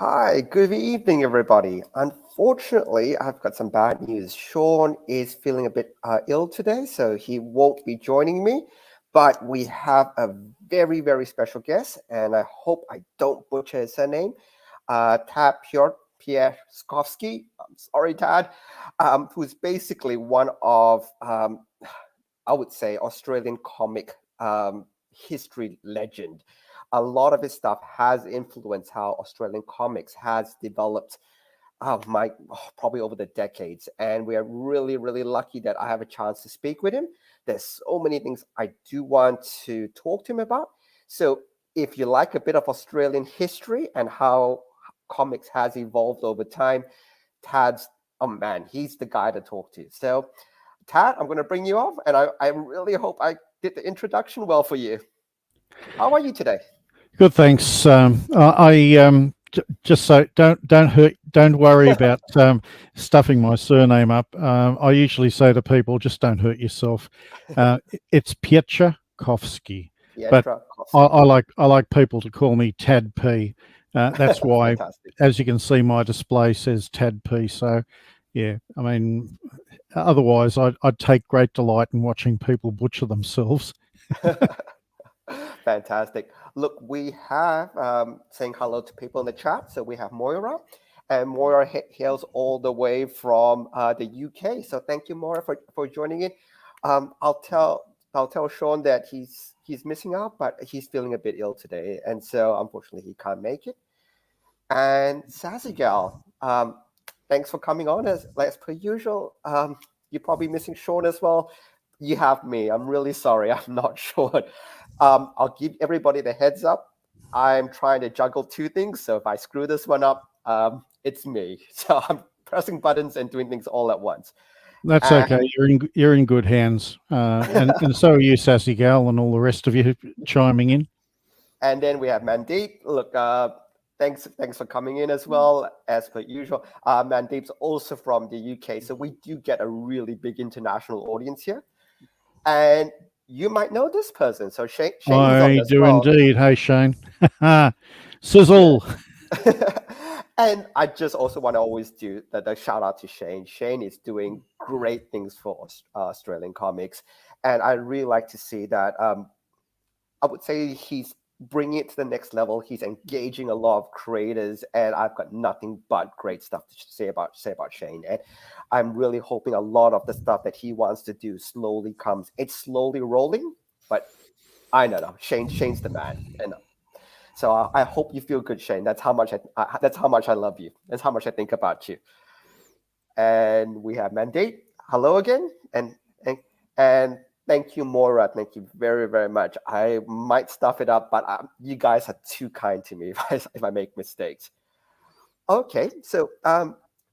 Hi, good evening, everybody. Unfortunately, I've got some bad news. Shaun is feeling a bit ill today, so he won't be joining me. But we have a very, very special guest, and I hope I don't butcher his surname. Tad Pietrzykowski, I'm sorry, Tad, who's basically one of, I would say, Australian comic history legend. A lot of his stuff has influenced how Australian comics has developed. Probably over the decades, and we are really, really lucky that I have a chance to speak with him. There's so many things I do want to talk to him about. So, if you like a bit of Australian history and how comics has evolved over time, Tad's oh man, he's the guy to talk to. So, Tad, I'm going to bring you off, and I really hope I did the introduction well for you. How are you today? Good, thanks. Just so don't worry about stuffing my surname up. I usually say to people, just don't hurt yourself. It's Pietrzykowski, but I like people to call me Tad P. That's why, as you can see, my display says Tad P. So, yeah, I mean, otherwise, I'd take great delight in watching people butcher themselves. Fantastic. Look, we have saying hello to people in the chat. So we have Moira, and Moira hails all the way from the UK. So thank you, Moira, for joining in. I'll tell Shaun that he's missing out, but he's feeling a bit ill today, and so unfortunately he can't make it. And Sassy Gal, thanks for coming on as per usual. You're probably missing Shaun as well. You have me. I'm really sorry. I'm not sure. I'll give everybody the heads up. I'm trying to juggle two things. So if I screw this one up, it's me. So I'm pressing buttons and doing things all at once. That's okay. You're in good hands. And so are you, Sassy Gal, and all the rest of you chiming in. And then we have Mandeep. Look, thanks for coming in as well, as per usual. Mandeep's also from the UK. So we do get a really big international audience here. And you might know this person. So Shane I do indeed. Hey, Shane. Sizzle. And I just also want to always do the shout out to Shane. Shane is doing great things for Australian comics. And I really like to see that. I would say he's bringing it to the next level. He's engaging a lot of creators, and I've got nothing but great stuff to say about Shane. And I'm really hoping a lot of the stuff that he wants to do slowly comes. It's slowly rolling, but I don't know. Shane's the man, and so I hope you feel good, Shane. That's how much I love you. That's how much I think about you. And we have Mandate. Hello again, and thank you, Moira. Thank you very, very much. I might stuff it up, but you guys are too kind to me if I make mistakes. Okay, so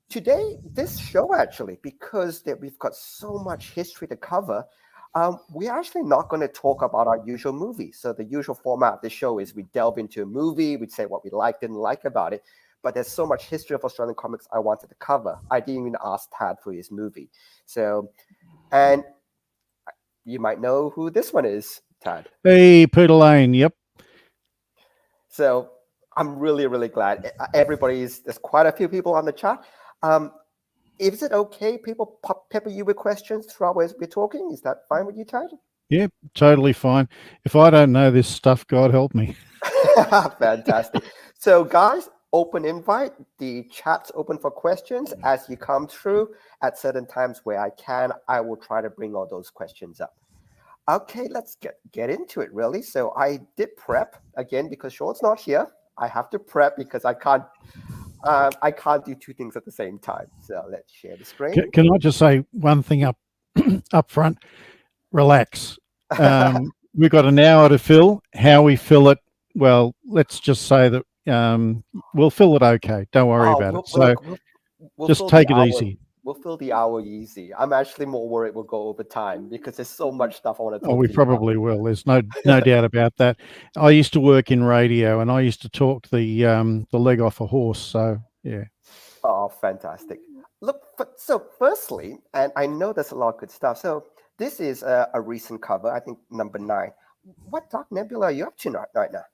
today, this show actually, because we've got so much history to cover, we're actually not going to talk about our usual movies. So the usual format of the show is we delve into a movie, we'd say what we liked, didn't like about it. But there's so much history of Australian comics I wanted to cover. I didn't even ask Tad for his movie. So, and you might know who this one is, Tad. Hey, Peter Lane. Yep. So I'm really, really glad. There's quite a few people on the chat. Is it okay people pepper you with questions throughout as we're talking? Is that fine with you, Tad? Yeah, totally fine. If I don't know this stuff, God help me. Fantastic. So guys, open invite. The chat's open for questions. As you come through at certain times where I can, I will try to bring all those questions up. Okay, let's get into it, really. So I did prep again because Shaun's not here. I have to prep because I can't do two things at the same time. So let's share the screen. Can I just say one thing up front? Relax. We've got an hour to fill. How we fill it, well, let's just say that we'll fill it okay. Don't worry about it. So we'll just take it easy. We'll fill the hour easy. I'm actually more worried we'll go over time because there's so much stuff I want to talk we to you probably about. will. There's no doubt about that. I used to work in radio and I used to talk the leg off a horse. So, yeah. Oh, fantastic. Look, so firstly, and I know there's a lot of good stuff. So this is a recent cover, I think number 9. What Dark Nebula are you up to right now?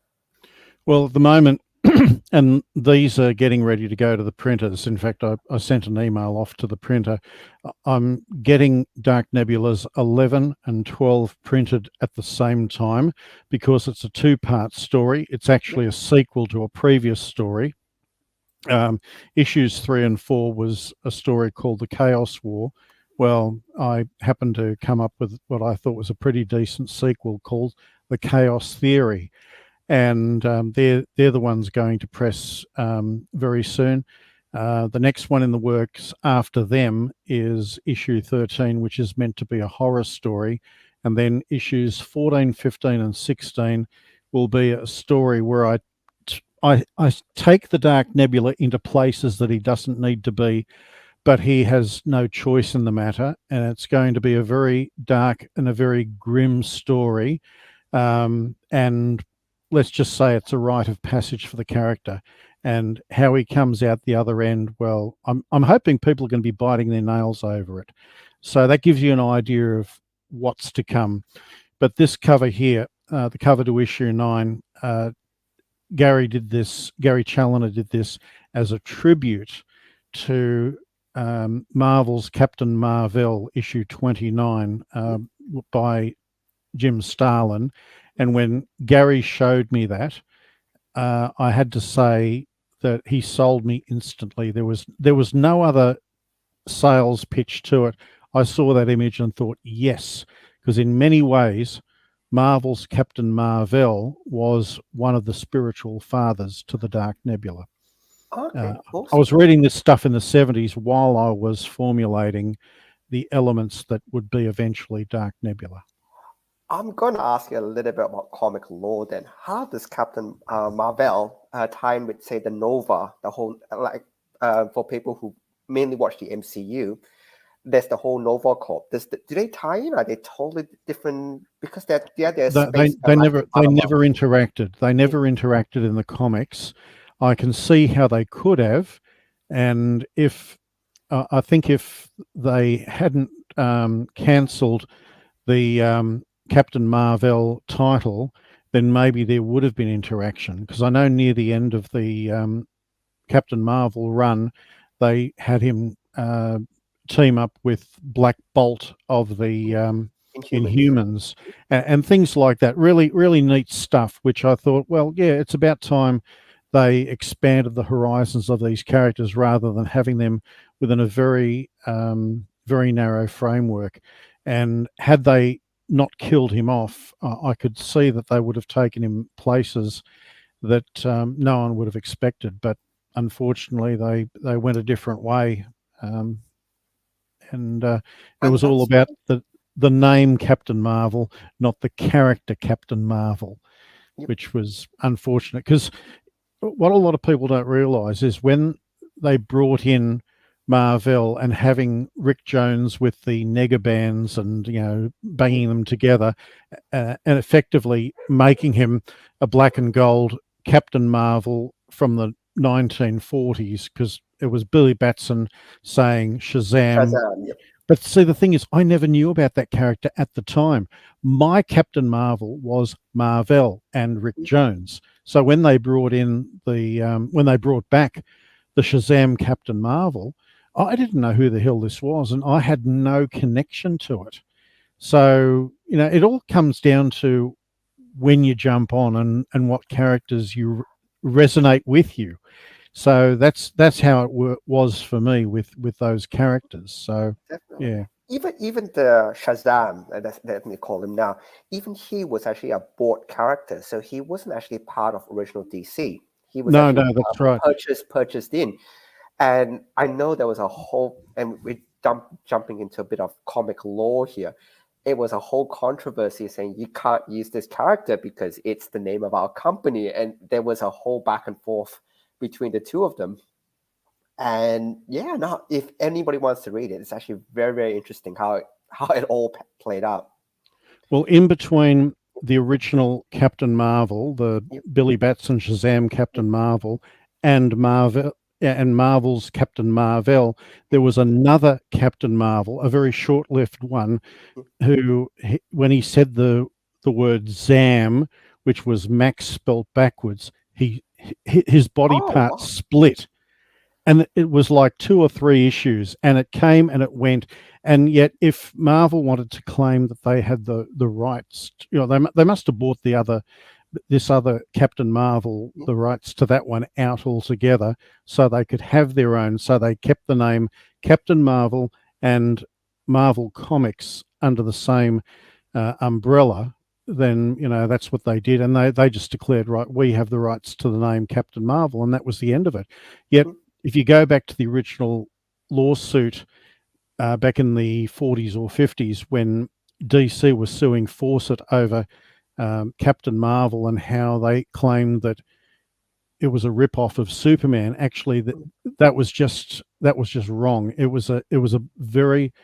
Well, at the moment, and these are getting ready to go to the printers. In fact, I sent an email off to the printer. I'm getting Dark Nebulas 11 and 12 printed at the same time because it's a two-part story. It's actually a sequel to a previous story. Issues 3 and 4 was a story called The Chaos War. Well, I happened to come up with what I thought was a pretty decent sequel called The Chaos Theory. And they're the ones going to press very soon. The next one in the works after them is issue 13, which is meant to be a horror story. And then issues 14, 15, and 16 will be a story where I take the Dark Nebula into places that he doesn't need to be, but he has no choice in the matter. And it's going to be a very dark and a very grim story. And let's just say it's a rite of passage for the character, and how he comes out the other end. Well, I'm hoping people are going to be biting their nails over it. So that gives you an idea of what's to come. But this cover here, the cover to issue 9, Gary Challoner did this as a tribute to Marvel's Captain Marvel issue 29 by Jim Starlin. And when Gary showed me that, I had to say that he sold me instantly. There was no other sales pitch to it. I saw that image and thought, yes, because in many ways, Marvel's Captain Marvel was one of the spiritual fathers to the Dark Nebula. Okay, awesome. I was reading this stuff in the 70s while I was formulating the elements that would be eventually Dark Nebula. I'm going to ask you a little bit about comic lore then. How does Captain Marvel tie in with, say, the Nova, the whole, for people who mainly watch the MCU, there's the whole Nova Corp. Do they tie in? Are they totally different? Because they're space. They never interacted. They never interacted in the comics. I can see how they could have, and if I think if they hadn't cancelled the Captain Marvel title, then maybe there would have been interaction. Because I know near the end of the Captain Marvel run, they had him team up with Black Bolt of the Inhumans and things like that. Really, really neat stuff, which I thought, well, yeah, it's about time they expanded the horizons of these characters rather than having them within a very, very narrow framework. And had they not killed him off, I could see that they would have taken him places that no one would have expected. But unfortunately, they went a different way. It was all about the name Captain Marvel, not the character Captain Marvel, which was unfortunate. Because what a lot of people don't realise is when they brought in Marvel and having Rick Jones with the nega bands and, you know, banging them together and effectively making him a black and gold Captain Marvel from the 1940s, because it was Billy Batson saying Shazam. Yep. But see, the thing is, I never knew about that character at the time. My Captain Marvel was Marvel and Rick Jones. So when they brought in when they brought back the Shazam Captain Marvel, I didn't know who the hell this was, and I had no connection to it. So, you know, it all comes down to when you jump on and what characters you resonate with you. So that's how it was for me with those characters. So definitely. Yeah. Even the Shazam, let me call him now, even he was actually a bought character. So he wasn't actually part of original DC. He was that's right. Purchased in. And I know there was a whole, and we're jumping into a bit of comic lore here. It was a whole controversy saying you can't use this character because it's the name of our company. And there was a whole back and forth between the two of them. And yeah, now if anybody wants to read it, it's actually very, very interesting how it all played out. Well, in between the original Captain Marvel, the Billy Batson Shazam Captain Marvel, and Marvel's Captain Marvel, there was another Captain Marvel, a very short-lived one, who, when he said the word Zam, which was Max spelt backwards, he his body part split. And it was like 2 or 3 issues, and it came and it went. And yet, if Marvel wanted to claim that they had the rights, they must have bought this other Captain Marvel, the rights to that one out altogether, so they could have their own. So they kept the name Captain Marvel and Marvel Comics under the same umbrella. Then that's what they did, and they just declared, right, we have the rights to the name Captain Marvel, and that was the end of it. Yet if you go back to the original lawsuit back in the 40s or 50s, when DC was suing Fawcett over Captain Marvel and how they claimed that it was a rip-off of Superman, actually that was just wrong. It was a very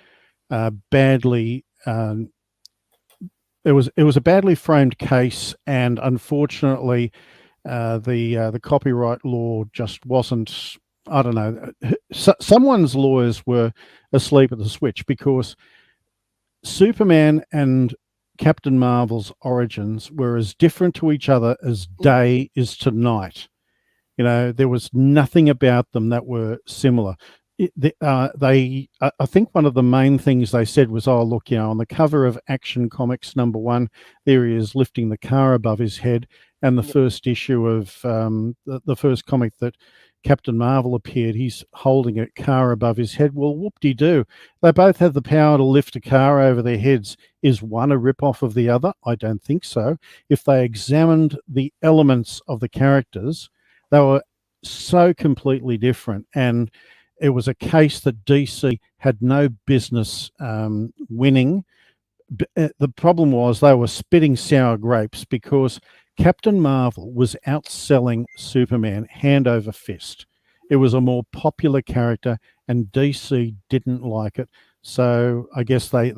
badly it was a badly framed case, and unfortunately the copyright law just wasn't. I don't know. Someone's lawyers were asleep at the switch, because Superman and Captain Marvel's origins were as different to each other as day is to night. There was nothing about them that were similar. I think one of the main things they said was, oh, look, on the cover of Action Comics #1, there he is lifting the car above his head. And the first issue of the first comic that Captain Marvel appeared, he's holding a car above his head. Well, whoop-de-doo. They both have the power to lift a car over their heads. Is one a rip-off of the other? I don't think so. If they examined the elements of the characters, they were so completely different. And it was a case that DC had no business winning. The problem was they were spitting sour grapes, because Captain Marvel was outselling Superman hand over fist. It was a more popular character, and DC didn't like it. So I guess they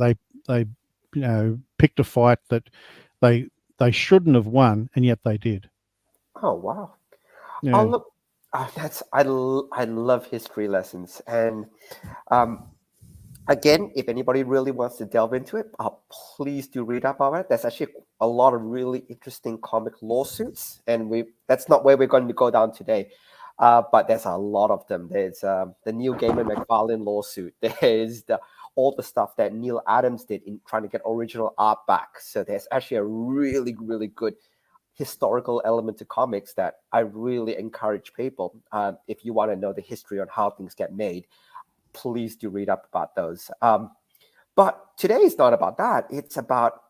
picked a fight that they shouldn't have won, and yet they did. Oh wow! Yeah. Oh look, I love history lessons, and again, if anybody really wants to delve into it, please do read up on it. There's actually a lot of really interesting comic lawsuits, and that's not where we're going to go down today. But there's a lot of them. There's the Neil Gaiman McFarlane lawsuit. There's all the stuff that Neil Adams did in trying to get original art back. So there's actually a really, really good historical element to comics that I really encourage people. If you want to know the history on how things get made, please do read up about those. But today is not about that. It's about,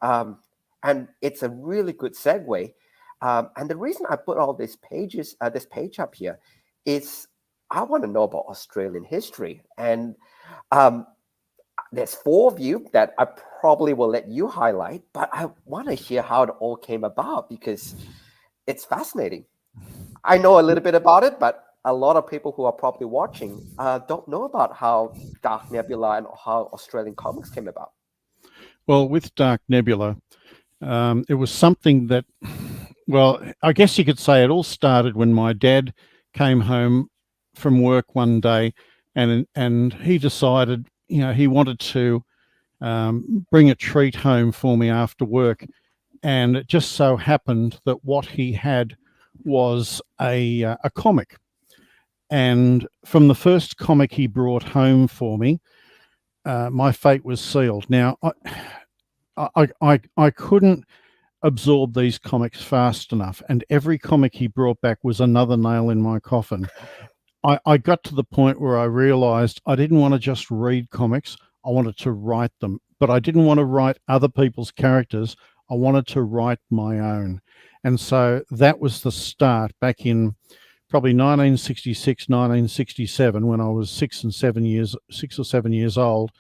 and it's a really good segue. And the reason I put all these pages, this page up here, is I want to know about Australian history. And there's 4 of you that I probably will let you highlight, but I want to hear how it all came about, because it's fascinating. I know a little bit about it, but a lot of people who are probably watching don't know about how Dark Nebula and how Australian comics came about. Well, with Dark Nebula, it was something that, well, I guess you could say it all started when my dad came home from work one day, and he decided, he wanted to bring a treat home for me after work. And it just so happened that what he had was a comic. And from the first comic he brought home for me, my fate was sealed. Now, I couldn't absorb these comics fast enough, and every comic he brought back was another nail in my coffin. I got to the point where I realized I didn't want to just read comics, I wanted to write them. But I didn't want to write other people's characters, I wanted to write my own. And so that was the start back in probably 1966, 1967, when I was 6 or 7 years old.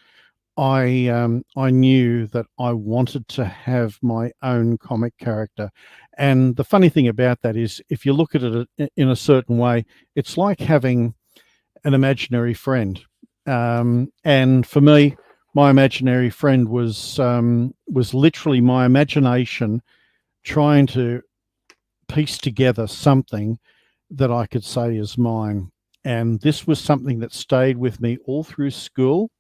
I knew that I wanted to have my own comic character. And the funny thing about that is, if you look at it in a certain way, it's like having an imaginary friend. And for me, my imaginary friend was literally my imagination trying to piece together something that I could say is mine. And this was something that stayed with me all through school,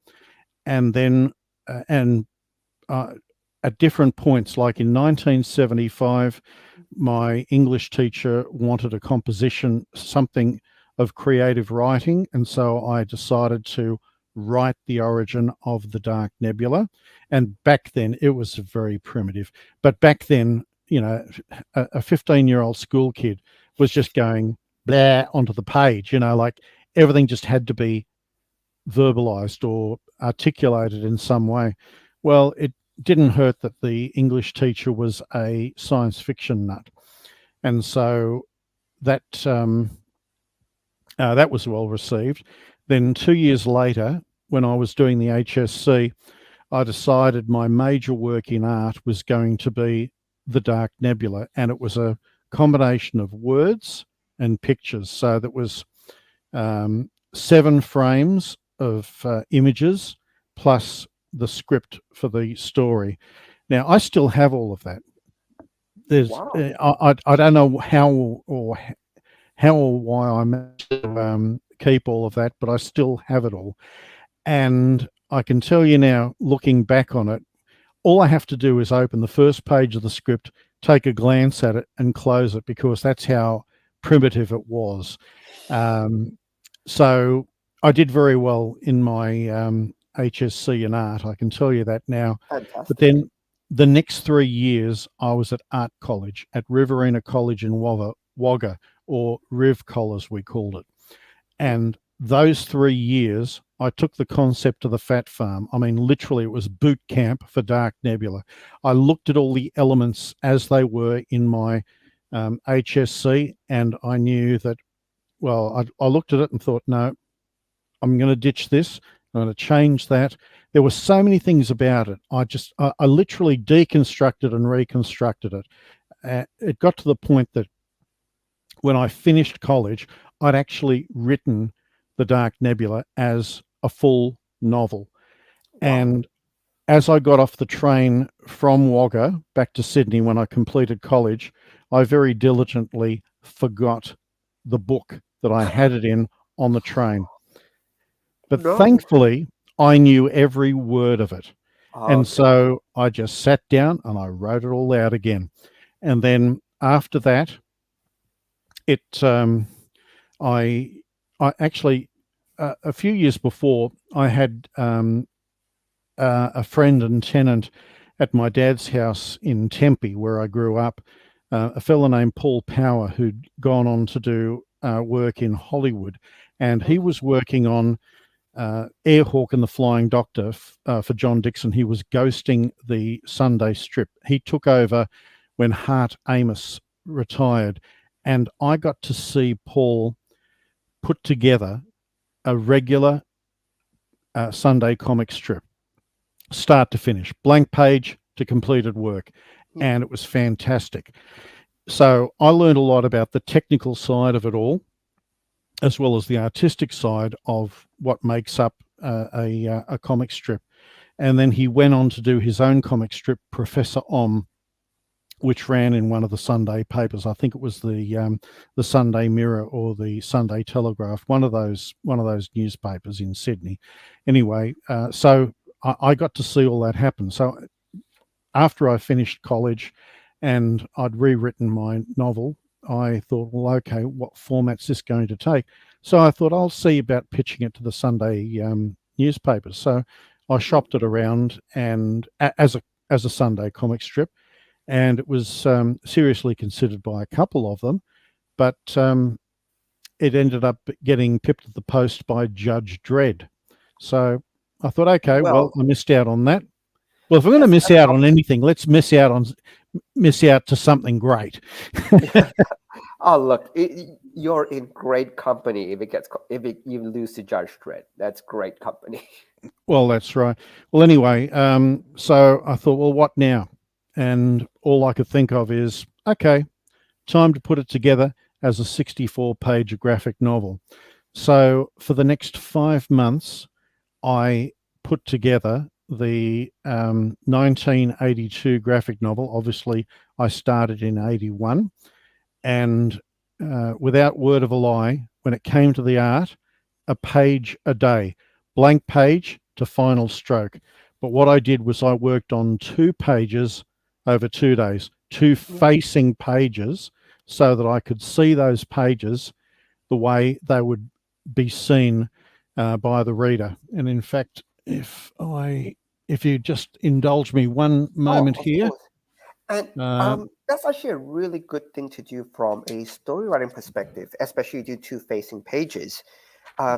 and then at different points, like in 1975, my English teacher wanted a composition, something of creative writing, and so I decided to write the origin of the Dark Nebula. And back then it was very primitive, but back then, you know, a 15-year-old school kid was just going blah onto the page, you know, like everything just had to be verbalized or articulated in some way. Well, it didn't hurt that the English teacher was a science fiction nut, and so that that was well received. Then 2 years later, when I was doing the HSC, I decided my major work in art was going to be the Dark Nebula, and it was a combination of words and pictures. So that was 7 frames of images plus the script for the story. Now I still have all of that. There's Wow. I don't know how or why I managed to keep all of that, but I still have it all. And I can tell you now, looking back on it, all I have to do is open the first page of the script, take a glance at it, and close it, because that's how primitive it was. So I did very well in my HSC in art, I can tell you that now. But Fantastic. then the next 3 years, I was at art college, at Riverina College in Wagga, or RivCol as we called it. And those 3 years, I took the concept of the Fat Farm. I mean, literally, it was boot camp for Dark Nebula. I looked at all the elements as they were in my HSC, and I knew that, well, I looked at it and thought, no, I'm going to ditch this. I'm going to change that. There were so many things about it. I literally deconstructed and reconstructed it. It got to the point that when I finished college, I'd actually written the Dark Nebula as a full novel. Wow. And as I got off the train from Wagga back to Sydney when I completed college, I very diligently forgot the book that I had it in on the train. But No. thankfully, I knew every word of it. And Okay. so I just sat down and I wrote it all out again. And then after that, I actually, a few years before, I had a friend and tenant at my dad's house in Tempe, where I grew up, a fellow named Paul Power, who'd gone on to do work in Hollywood. And he was working on Airhawk and the Flying Doctor for John Dixon. He was ghosting the Sunday strip. He took over when Hart Amos retired. And I got to see Paul put together a regular Sunday comic strip, start to finish, blank page to completed work. And it was fantastic. So I learned a lot about the technical side of it all, as well as the artistic side of what makes up a comic strip. And then he went on to do his own comic strip, Professor Om, which ran in one of the Sunday papers. I think it was the Sunday Mirror or the Sunday Telegraph, one of those newspapers in Sydney. Anyway, so I got to see all that happen. So after I finished college and I'd rewritten my novel, I thought, well, okay, what format's this going to take? So I thought, I'll see about pitching it to the Sunday newspapers. So I shopped it around and as a Sunday comic strip, and it was seriously considered by a couple of them, but it ended up getting pipped at the post by Judge Dredd. So I thought, okay, well, I missed out on that. Well, if we're going to miss out on anything, let's miss out to something great. Oh, look, you're in great company if you lose to Judge Dredd. That's great company. Well, that's right. Well, anyway, so I thought, well, what now? And all I could think of is, okay, time to put it together as a 64-page graphic novel. So for the next 5 months, I put together the 1982 graphic novel. Obviously, I started in 81. And without word of a lie, when it came to the art, a page a day, blank page to final stroke. But what I did was I worked on 2 pages over 2 days, two facing pages so that I could see those pages the way they would be seen by the reader. And in fact, if you just indulge me one moment here. Course. And that's actually a really good thing to do from a story writing perspective, especially do two facing pages,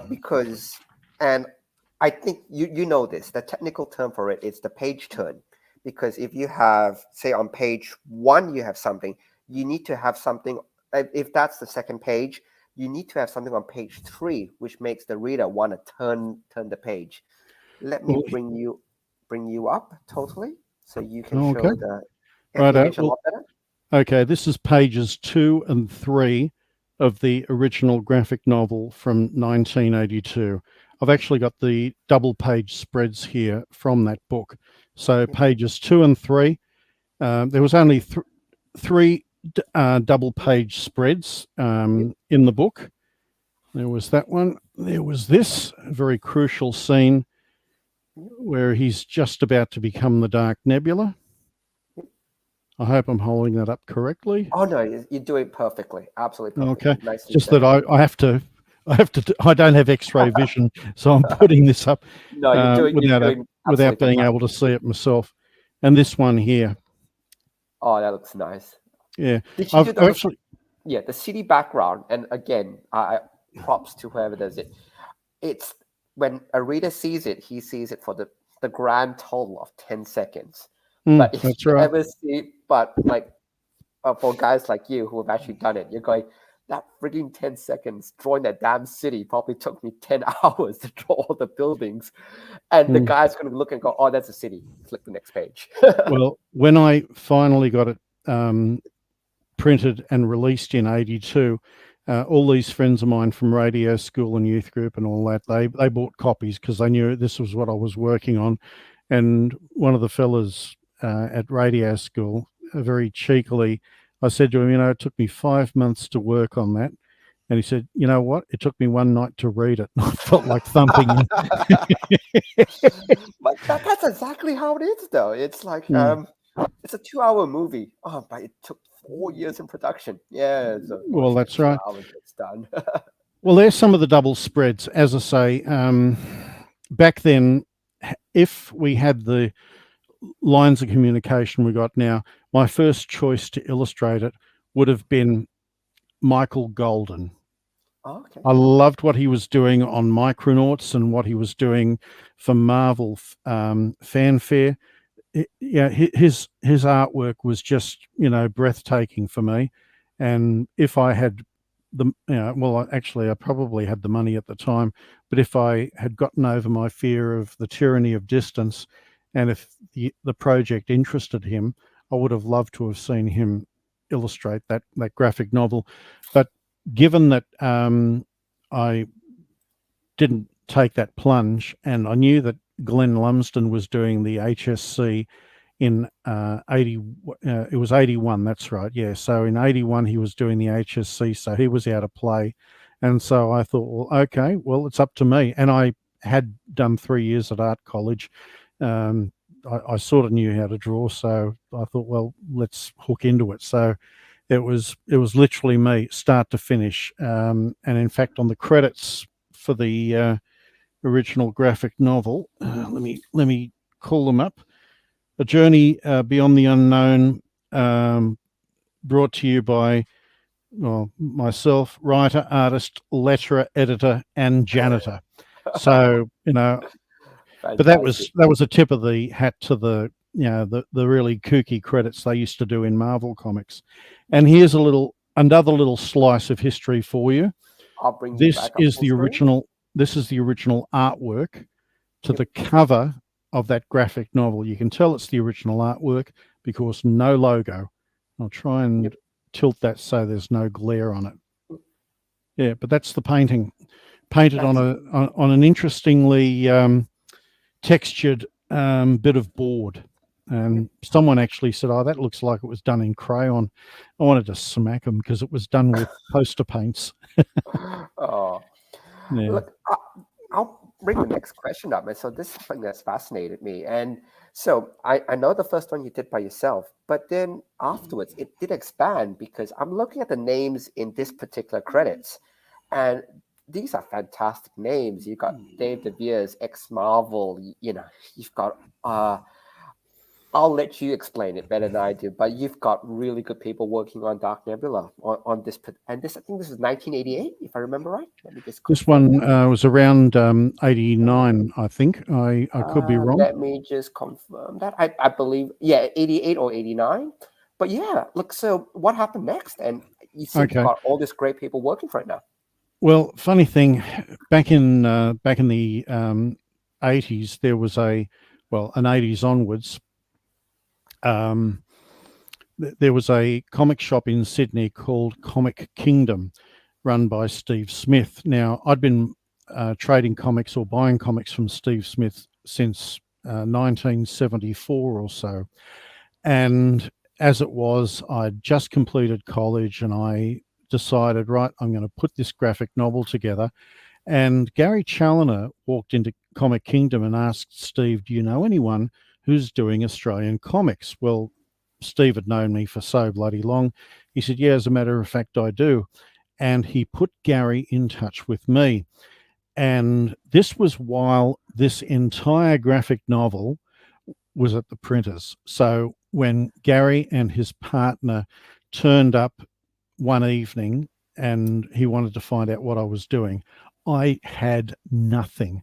because, and I think you know this, the technical term for it is the page turn. Because if you have, say, on page 1, you have something, you need to have something, if that's the second page, you need to have something on page 3, which makes the reader want to turn the page. Let me bring you up totally, so you can show the image a lot better. Okay, this is pages 2 and 3 of the original graphic novel from 1982. I've actually got the double page spreads here from that book. So pages 2 and 3, there was only three double page spreads in the book. There was that one. There was this very crucial scene where he's just about to become the Dark Nebula. I hope I'm holding that up correctly. Oh no, you do it perfectly, absolutely perfect. Okay, just that I have to. I don't have X-ray vision, so I'm putting this up without being able to see it myself. And this one here. Oh, that looks nice. Yeah, the city background, and again, props to whoever does it. It's when a reader sees it, he sees it for the grand total of 10 seconds. But if you ever see, for guys like you who have actually done it, you're going, that freaking 10 seconds drawing that damn city probably took me 10 hours to draw all the buildings. And the guy's going to look and go, oh, that's a city. Click the next page. Well, when I finally got it printed and released in 82, all these friends of mine from radio school and youth group and all that, they bought copies because they knew this was what I was working on. And one of the fellas at radio school, very cheekily, I said to him, it took me 5 months to work on that. And he said, you know what? It took me one night to read it. I felt like thumping him. But that's exactly how it is, though. It's like, it's a 2-hour movie. Oh, but it took 4 years in production. Yeah. So well, that's right. It's done. Well, there's some of the double spreads. As I say, back then, if we had the lines of communication we got now, my first choice to illustrate it would have been Michael Golden. Oh, okay. I loved what he was doing on Micronauts and what he was doing for Marvel Fanfare. His artwork was just breathtaking for me. And if I had I probably had the money at the time, but if I had gotten over my fear of the tyranny of distance, and if the project interested him, I would have loved to have seen him illustrate that graphic novel. But given that I didn't take that plunge, and I knew that Glenn Lumsden was doing the HSC in 81, that's right, yeah. So in 81 he was doing the HSC, so he was out of play. And so I thought, well, okay, well, it's up to me. And I had done 3 years at art college. I sort of knew how to draw, so I thought, well, let's hook into it. So it was literally me, start to finish. And in fact, on the credits for the original graphic novel, let me call them up. A Journey Beyond the Unknown, brought to you by myself, writer, artist, letterer, editor, and janitor. So but that was a tip of the hat to the really kooky credits they used to do in Marvel Comics. And here's another little slice of history for you. I'll bring this is the original. This is the original artwork to the cover of that graphic novel. You can tell it's the original artwork because no logo. I'll try and tilt that so there's no glare on it. Yeah, but that's the painting, painted on an interestingly textured bit of board. And someone actually said, oh, that looks like it was done in crayon. I wanted to smack them because it was done with poster paints. Oh, yeah. Look, I'll bring the next question up. And so this is something that's fascinated me. And So I know the first one you did by yourself, but then afterwards it did expand because I'm looking at the names in this particular credits, and these are fantastic names. You got Dave DeVere's ex Marvel. You've got I'll let you explain it better than I do, but you've got really good people working on Dark Nebula on this, and this I think this is 1988, if I remember right. Let me just This confirm. one was around 89, I think. I could be wrong. Let me just confirm that. I believe, yeah, 88 or 89. But yeah, look, so what happened next? And you seem to Okay. got all these great people working for it now. Well, funny thing, back in the 80s, there was an 80s onwards. There was a comic shop in Sydney called Comic Kingdom, run by Steve Smith. Now, I'd been trading comics or buying comics from Steve Smith since 1974 or so. And as it was, I'd just completed college and I decided, right, I'm going to put this graphic novel together. And Gary Challoner walked into Comic Kingdom and asked Steve, do you know anyone who's doing Australian comics? Well, Steve had known me for so bloody long. He said, yeah, as a matter of fact, I do. And he put Gary in touch with me. And this was while this entire graphic novel was at the printers. So when Gary and his partner turned up one evening and he wanted to find out what I was doing, I had nothing.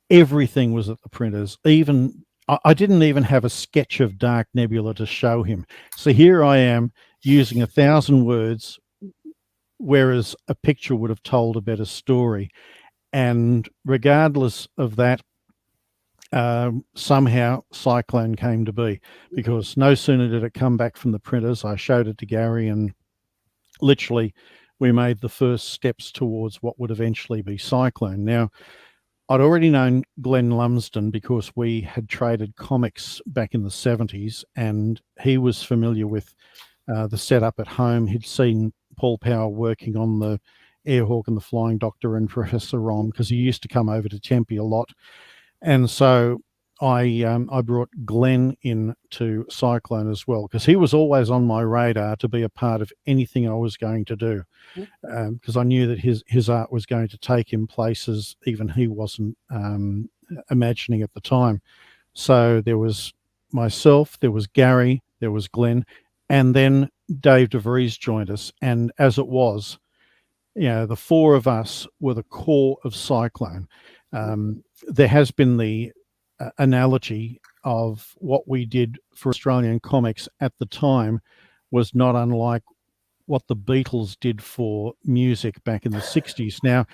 Everything was at the printers. Even I didn't even have a sketch of Dark Nebula to show him. So here I am using 1,000 words, whereas a picture would have told a better story. And regardless of that, somehow Cyclone came to be, because no sooner did it come back from the printers, I showed it to Gary, and literally we made the first steps towards what would eventually be Cyclone. Now, I'd already known Glenn Lumsden because we had traded comics back in the 70s, and he was familiar with the setup at home. He'd seen Paul Power working on the Airhawk and the Flying Doctor and Professor Rom, because he used to come over to Tempe a lot. And so I brought Glenn in to Cyclone as well, because he was always on my radar to be a part of anything I was going to do, because I knew that his art was going to take him places even he wasn't imagining at the time. So there was myself, there was Gary, there was Glenn, and then Dave DeVries joined us. And as it was, the four of us were the core of Cyclone. There has been the analogy of what we did for Australian comics at the time was not unlike what the Beatles did for music back in the 60s. Now,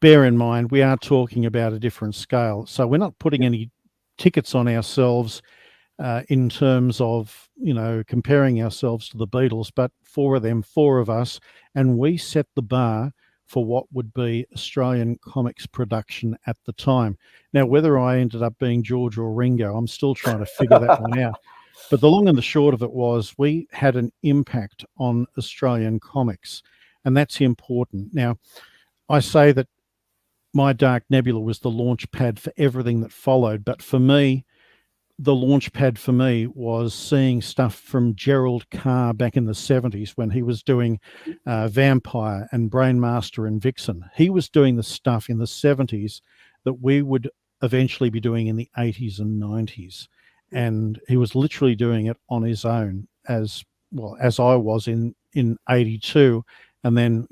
bear in mind, we are talking about a different scale. So we're not putting any tickets on ourselves in terms of, comparing ourselves to the Beatles, but four of us, and we set the bar for what would be Australian comics production at the time. Now, whether I ended up being George or Ringo, I'm still trying to figure that one out. But the long and the short of it was we had an impact on Australian comics, and that's important. Now, I say that my Dark Nebula was the launch pad for everything that followed, but for me, the launch pad for me was seeing stuff from Gerald Carr back in the 70s when he was doing Vampire and Brainmaster and Vixen. He was doing the stuff in the 70s that we would eventually be doing in the 80s and 90s. And he was literally doing it on his own, as well as I was in 82. And then,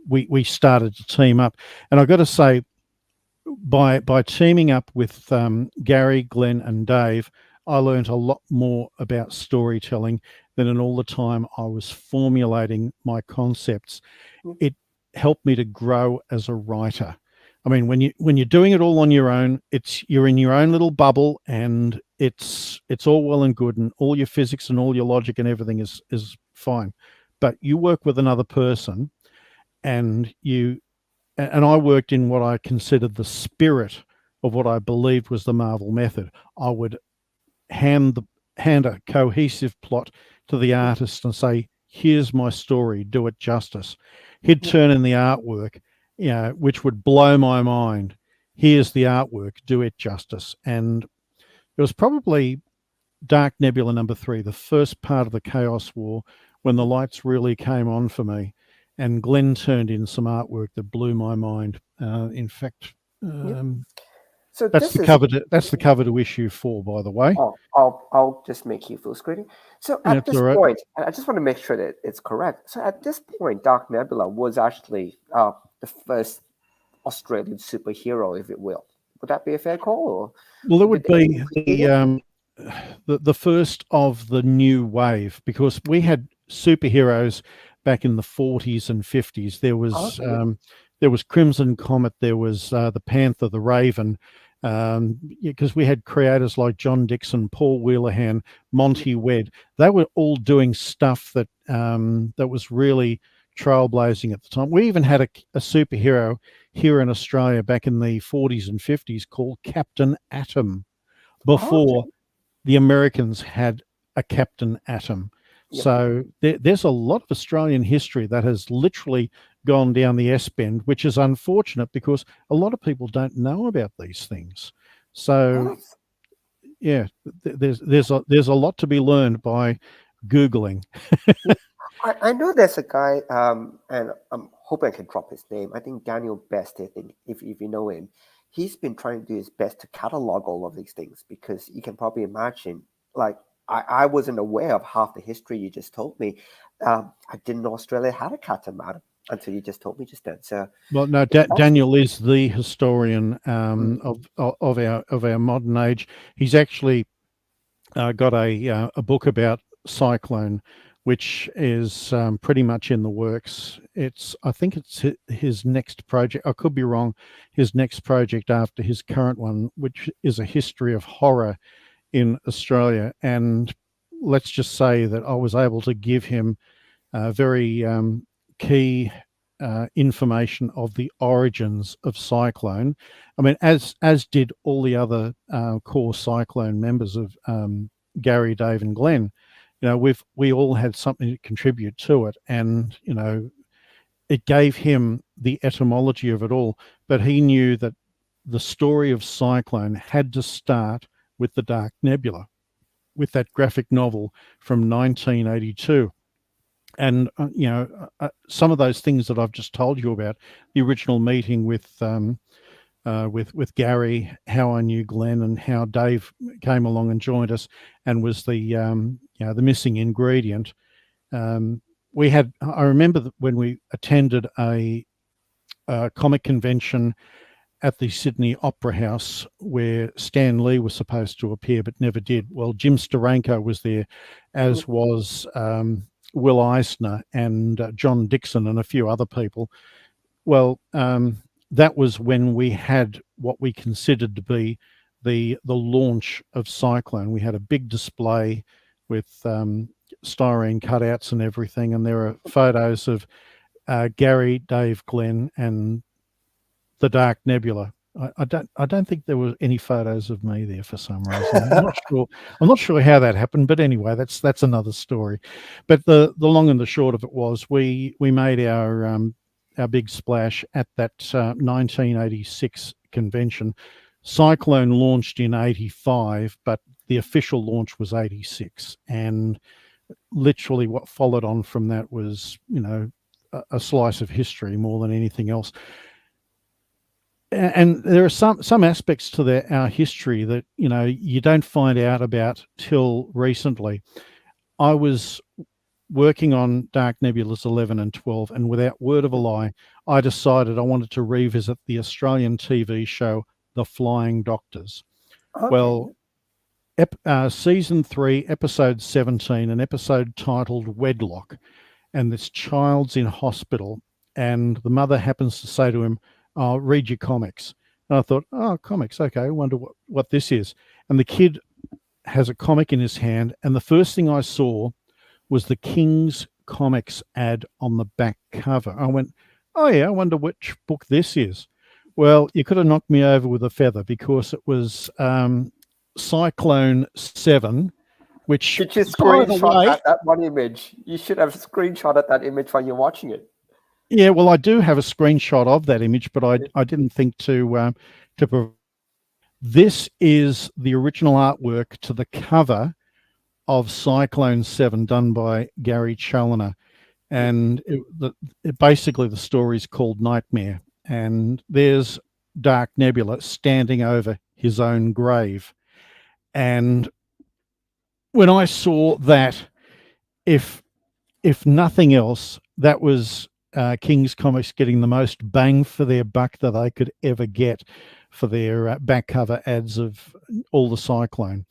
we started to team up. And I've got to say, by teaming up with Gary, Glenn and Dave, I learned a lot more about storytelling than in all the time I was formulating my concepts. It helped me to grow as a writer. I mean, when you're doing it all on your own, you're in your own little bubble, and it's all well and good, and all your physics and all your logic and everything is fine. But you work with another person, and I worked in what I considered the spirit of what I believed was the Marvel method. I would hand a cohesive plot to the artist and say, here's my story, do it justice. He'd turn in the artwork, which would blow my mind. Here's the artwork, do it justice. And it was probably Dark Nebula #3, the first part of the Chaos War, when the lights really came on for me, and Glenn turned in some artwork that blew my mind. In fact, so that's the cover to issue 4, by the way. Oh, I'll just make you full screen. So at this point, I just want to make sure that it's correct. So at this point, Dark Nebula was actually the first Australian superhero, if it will. Would that be a fair call? Or well, it would be the first of the new wave, because we had superheroes back in the 40s and 50s. There was Crimson Comet, there was the Panther, the Raven, because we had creators like John Dixon, Paul Wheelahan, Monty Wedd. They were all doing stuff that that was really trailblazing at the time. We even had a superhero here in Australia back in the 40s and 50s called Captain Atom, before the Americans had a Captain Atom. Yep. So there's a lot of Australian history that has literally gone down the S-bend, which is unfortunate because a lot of people don't know about these things. So, yeah, there's a lot to be learned by Googling. I know there's a guy, and I'm hoping I can drop his name. I think Daniel Best, I think, if you know him. He's been trying to do his best to catalog all of these things, because you can probably imagine, like, I wasn't aware of half the history you just told me. I didn't know Australia had a Captain Atom until you just told me just then. So, well, no, Daniel is the historian of our modern age. He's actually got a book about Cyclone, which is pretty much in the works. I think it's his next project. I could be wrong. His next project after his current one, which is a history of horror in Australia. And let's just say that I was able to give him very key information of the origins of Cyclone. I mean, as did all the other core Cyclone members of Gary, Dave, and Glenn. You know, we all had something to contribute to it, and you know, it gave him the etymology of it all. But he knew that the story of Cyclone had to start with the Dark Nebula, with that graphic novel from 1982. And you know, some of those things that I've just told you about, the original meeting with Gary, how I knew Glenn, and how Dave came along and joined us and was the the missing ingredient. We had, I remember that when we attended a comic convention at the Sydney Opera House, where Stan Lee was supposed to appear but never did. Well, Jim Steranko was there, as was Will Eisner and John Dixon and a few other people. Well, that was when we had what we considered to be the launch of Cyclone. We had a big display with styrene cutouts and everything, and there are photos of Gary, Dave, Glenn, and the Dark Nebula. I don't think there were any photos of me there for some reason. I'm not sure how that happened, but anyway, that's another story. But the long and the short of it was we made our big splash at that 1986 convention. Cyclone launched in 85, but the official launch was 86, and literally what followed on from that was, you know, a slice of history more than anything else. And there are some aspects to our history that, you know, you don't find out about till recently. I was working on Dark Nebulas 11 and 12, and without word of a lie, I decided I wanted to revisit the Australian TV show The Flying Doctors. Okay. Well, season 3, episode 17, an episode titled Wedlock, and this child's in hospital, and the mother happens to say to him, "I'll read your comics." And I thought, oh, comics, okay, I wonder what this is. And the kid has a comic in his hand, and the first thing I saw was the King's Comics ad on the back cover. I went, oh yeah, I wonder which book this is. Well, you could have knocked me over with a feather, because it was Cyclone 7, which... Should you screenshot that one image? You should have screenshotted that image while you're watching it. Yeah, well, I do have a screenshot of that image, but I didn't think to This is the original artwork to the cover of Cyclone 7 done by Gary Challoner. And basically the story's called Nightmare. And there's Dark Nebula standing over his own grave. And when I saw that, if nothing else, that was King's Comics getting the most bang for their buck that they could ever get for their back cover ads of all the Cyclone.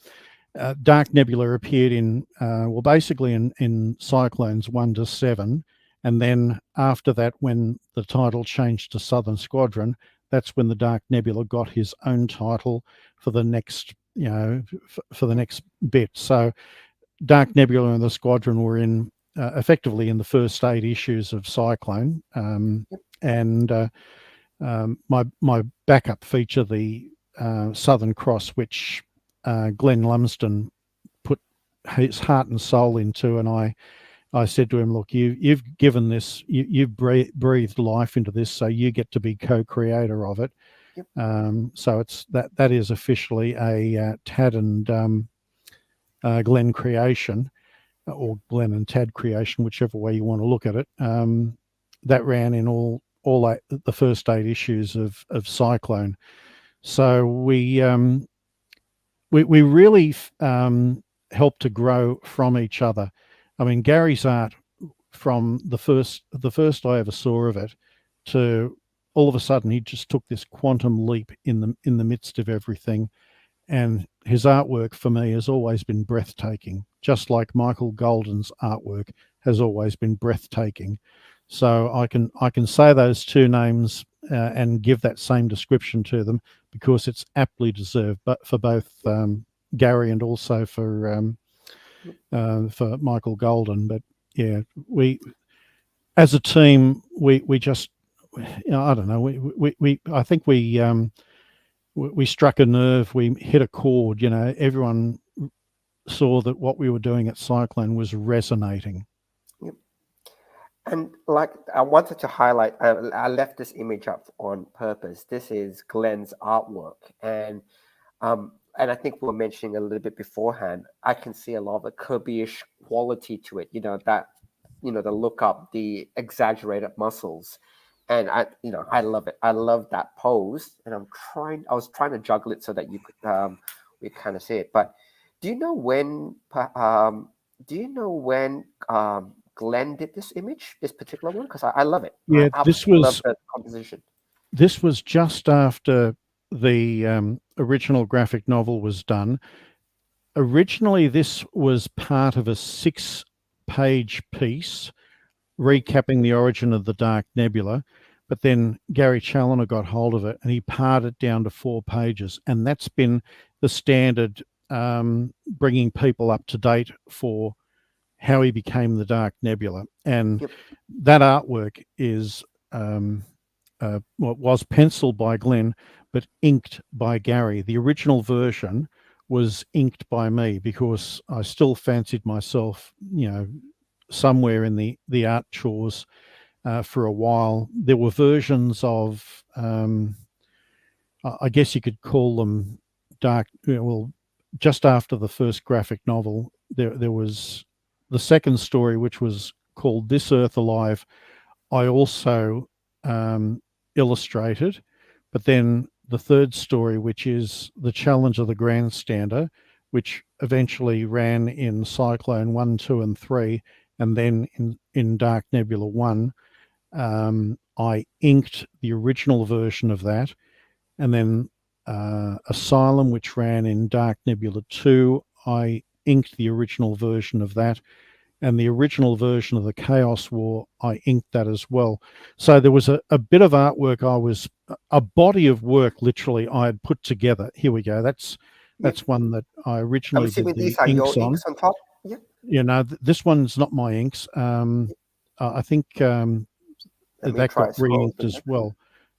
Dark Nebula appeared in, basically in Cyclones 1 to 7. And then after that, when the title changed to Southern Squadron, that's when the Dark Nebula got his own title for the next, for the next bit. So Dark Nebula and the Squadron were in effectively in the first 8 issues of Cyclone. And my backup feature, the Southern Cross, which Glenn Lumsden put his heart and soul into, and I said to him, look, you've given this, you've breathed life into this, so you get to be co-creator of it. So it's that is officially a Tad and Glenn creation, or Glenn and Tad creation, whichever way you want to look at it. That ran in all the first 8 issues of Cyclone. So we really helped to grow from each other. I mean, Gary's art, from the first I ever saw of it, to all of a sudden he just took this quantum leap in the midst of everything. And his artwork for me has always been breathtaking, just like Michael Golden's artwork has always been breathtaking. So I can say those 2 names and give that same description to them, because it's aptly deserved, but for both Gary and also for Michael Golden. But yeah, we as a team, we just, I don't know, I think we struck a nerve, we hit a chord. Everyone saw that what we were doing at Cyclone was resonating. And like, I wanted to highlight, I left this image up on purpose. This is Glenn's artwork, and I think we were mentioning a little bit beforehand, I can see a lot of a Kirby-ish quality to it. The look up, the exaggerated muscles, and I love it. I love that pose, and I was trying to juggle it so that you could we kind of see it. But do you know when Glenn did this image, this particular one? Because I love it. Yeah, I love the composition. This was just after the original graphic novel was done. Originally, this was part of a 6-page piece recapping the origin of the Dark Nebula, but then Gary Challoner got hold of it and he pared it down to 4 pages, and that's been the standard, bringing people up to date for how he became the Dark Nebula. And that artwork is was penciled by Glenn, but inked by Gary. The original version was inked by me because I still fancied myself, somewhere in the art chores for a while. There were versions of, I guess you could call them dark. Just after the first graphic novel, there was the second story, which was called This Earth Alive. I also illustrated, but then the third story, which is The Challenge of the Grandstander, which eventually ran in Cyclone 1, 2, and 3, and then in Dark Nebula 1, I inked the original version of that, and then Asylum, which ran in Dark Nebula 2, I inked the original version of that, and the original version of the Chaos War, I inked that as well. So there was a bit of artwork, a body of work literally I had put together. Here we go. That's one that I originally did the inks on. Inks on top? Yeah. This one's not my inks. I think that got re-inked as well.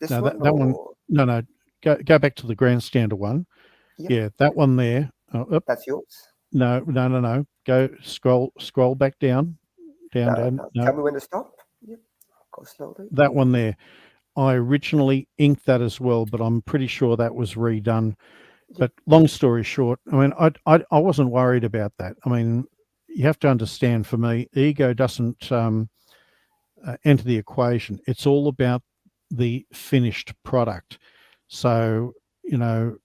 No, that one. No. Go back to the Grandstander one. Yeah, that one there. That's yours. No. Go scroll back down. No. Tell me when to stop. Yep. Go slowly. That one there. I originally inked that as well, but I'm pretty sure that was redone. But long story short, I mean, I wasn't worried about that. I mean, you have to understand, for me, ego doesn't enter the equation. It's all about the finished product. So, you know,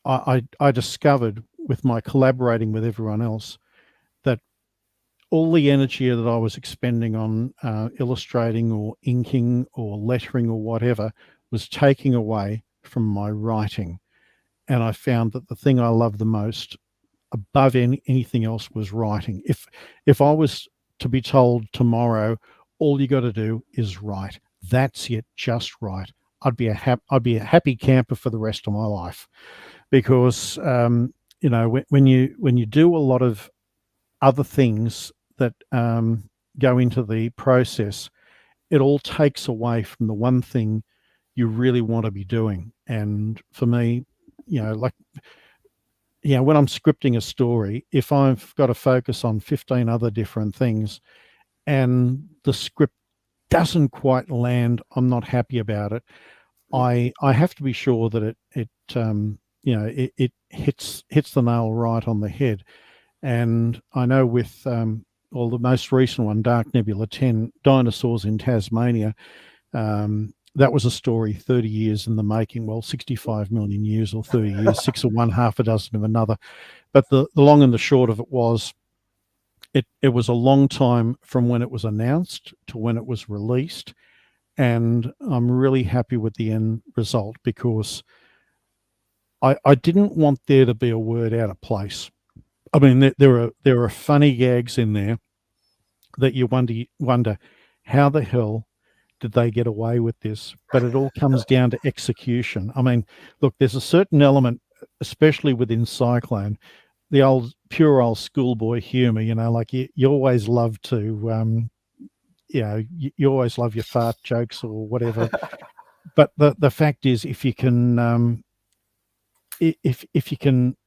I discovered with my collaborating with everyone else that all the energy that I was expending on illustrating or inking or lettering or whatever was taking away from my writing. And I found that the thing I loved the most above anything else was writing. If I was to be told tomorrow, all you got to do is write, that's it, just write, I'd be a happy camper for the rest of my life, because you know, when you do a lot of other things that go into the process, it all takes away from the one thing you really want to be doing. And for me, you know, like, you know, when I'm scripting a story, if I've got to focus on 15 other different things and the script doesn't quite land, I'm not happy about it. I have to be sure that it you know, it hits the nail right on the head. And I know with well, the most recent one, Dark Nebula 10, Dinosaurs in Tasmania, that was a story 30 years in the making. Well, 65 million years or 30 years, six of one, half a dozen of another. But the long and the short of it was, it was a long time from when it was announced to when it was released. And I'm really happy with the end result, because I didn't want there to be a word out of place. I mean, there are funny gags in there that you wonder how the hell did they get away with this? But it all comes down to execution. I mean, look, there's a certain element, especially within Cyclone, the pure old schoolboy humor. You know, like you always love to, you know, you always love your fart jokes or whatever. But the fact is, if you can, if you can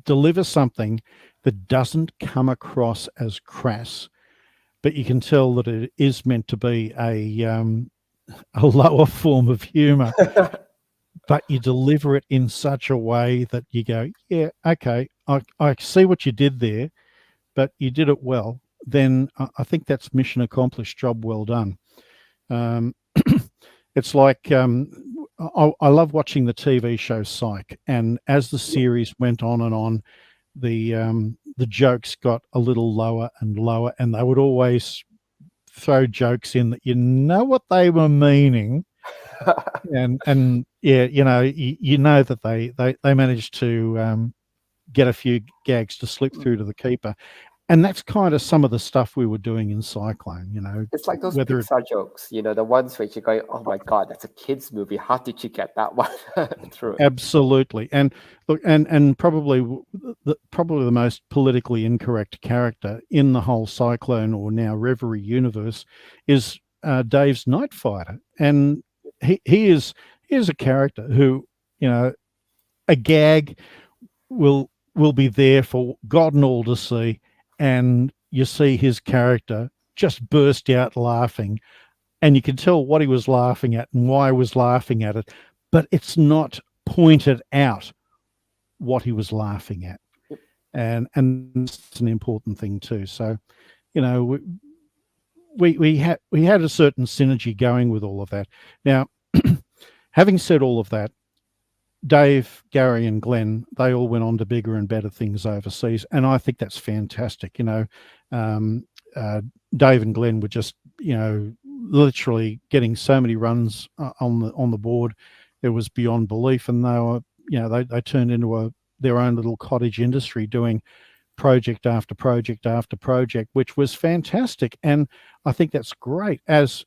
deliver something that doesn't come across as crass, but you can tell that it is meant to be a lower form of humor, but you deliver it in such a way that you go, yeah, okay, I see what you did there, but you did it well, then I think that's mission accomplished, job well done. It's like, I love watching the TV show Psych, and as the series went on and on, the jokes got a little lower and lower, and they would always throw jokes in that you know what they were meaning, and yeah, you know, you know that they managed to get a few gags to slip through to the keeper. And that's kind of some of the stuff we were doing in Cyclone, you know. It's like those whether Pixar jokes, you know, the ones where you're going, oh my God, that's a kid's movie. How did you get that one through? Absolutely. And look, and probably the most politically incorrect character in the whole Cyclone, or now Reverie universe, is Dave's Night Fighter. And he is a character who, you know, a gag will be there for God and all to see, and you see his character just burst out laughing, and you can tell what he was laughing at and why he was laughing at it, but it's not pointed out what he was laughing at. And that's an important thing too. So, you know, we had a certain synergy going with all of that. Now, having said all of that, Dave, Gary, and Glenn, they all went on to bigger and better things overseas, and I think that's fantastic. You know, Dave and Glenn were just, you know, literally getting so many runs on the board. It was beyond belief, and they were, you know, they turned into their own little cottage industry, doing project after project after project, which was fantastic. And I think that's great, as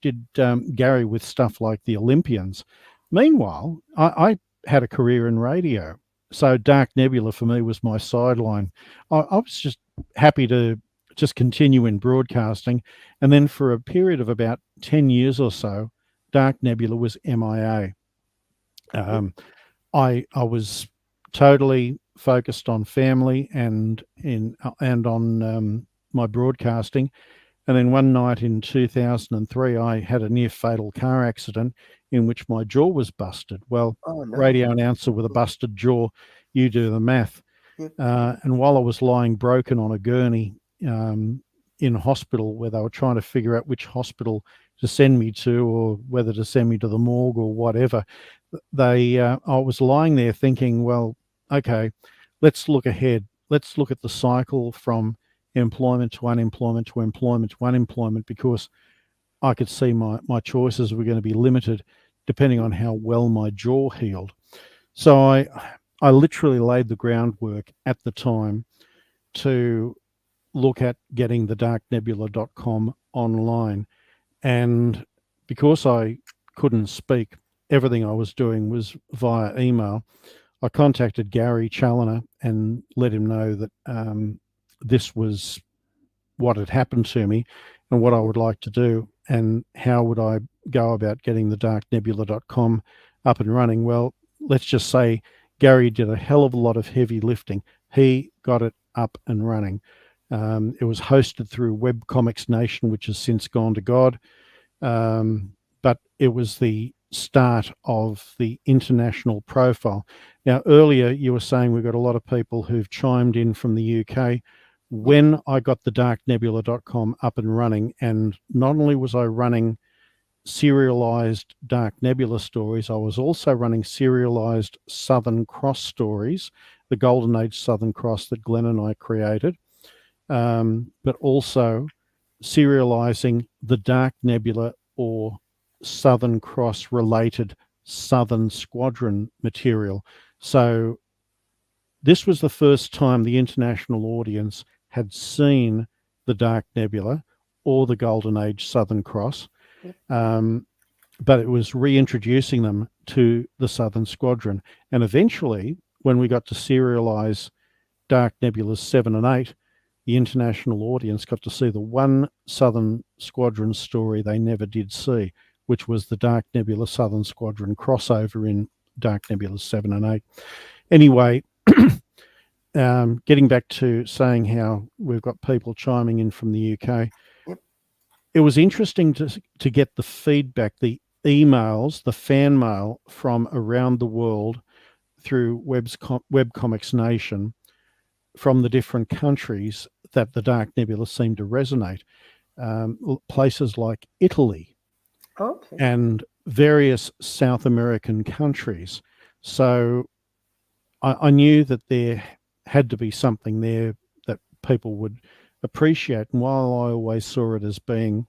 did Gary with stuff like the Olympians. Meanwhile, I had a career in radio, so Dark Nebula for me was my sideline. I was just happy to just continue in broadcasting, and then for a period of about 10 years or so, Dark Nebula was MIA. I was totally focused on family and on my broadcasting. And then one night in 2003, I had a near fatal car accident in which my jaw was busted. Well, Oh no. radio announcer with a busted jaw, you do the math. Yep. And while I was lying broken on a gurney in hospital, where they were trying to figure out which hospital to send me to, or whether to send me to the morgue or whatever, I was lying there thinking, well, okay, let's look ahead. Let's look at the cycle from employment to unemployment to employment to unemployment, because I could see my choices were going to be limited depending on how well my jaw healed. So I literally laid the groundwork at the time to look at getting the darknebula.com online. And because I couldn't speak, everything I was doing was via email. I contacted Gary Challoner and let him know that this was what had happened to me and what I would like to do, and how would I go about getting the darknebula.com up and running. Well, let's just say Gary did a hell of a lot of heavy lifting. He got it up and running. It was hosted through Webcomics Nation, which has since gone to God. But it was the start of the international profile. Now, earlier you were saying we've got a lot of people who've chimed in from the UK. When I got the darknebula.com up and running, and not only was I running serialized Dark Nebula stories, I was also running serialized Southern Cross stories, the Golden Age Southern Cross that Glenn and I created, but also serializing the Dark Nebula or Southern Cross related Southern Squadron material. So this was the first time the international audience had seen the Dark Nebula or the Golden Age Southern Cross, but it was reintroducing them to the Southern Squadron. And eventually, when we got to serialize Dark Nebulas 7 and 8, the international audience got to see the one Southern Squadron story they never did see, which was the Dark Nebula Southern Squadron crossover in Dark Nebula 7 and 8. Anyway, getting back to saying how we've got people chiming in from the UK, it was interesting to get the feedback, the emails, the fan mail from around the world through Webcomics Nation from the different countries that the Dark Nebula seemed to resonate. Places like Italy and various South American countries. So I knew that there had to be something there that people would appreciate. And while I always saw it as being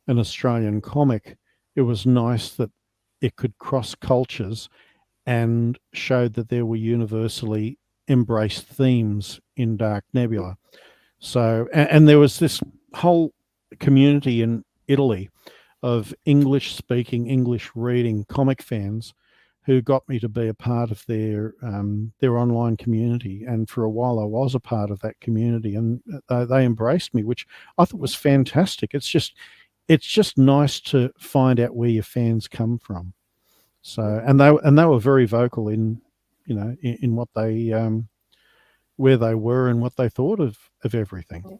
an Australian comic, it was nice that it could cross cultures and showed that there were universally embraced themes in Dark Nebula. So, and there was this whole community in Italy of English-speaking, English-reading comic fans who got me to be a part of their online community. And for a while, I was a part of that community, and they embraced me, which I thought was fantastic. It's just nice to find out where your fans come from. So, and they were very vocal in, in what they where they were and what they thought of everything.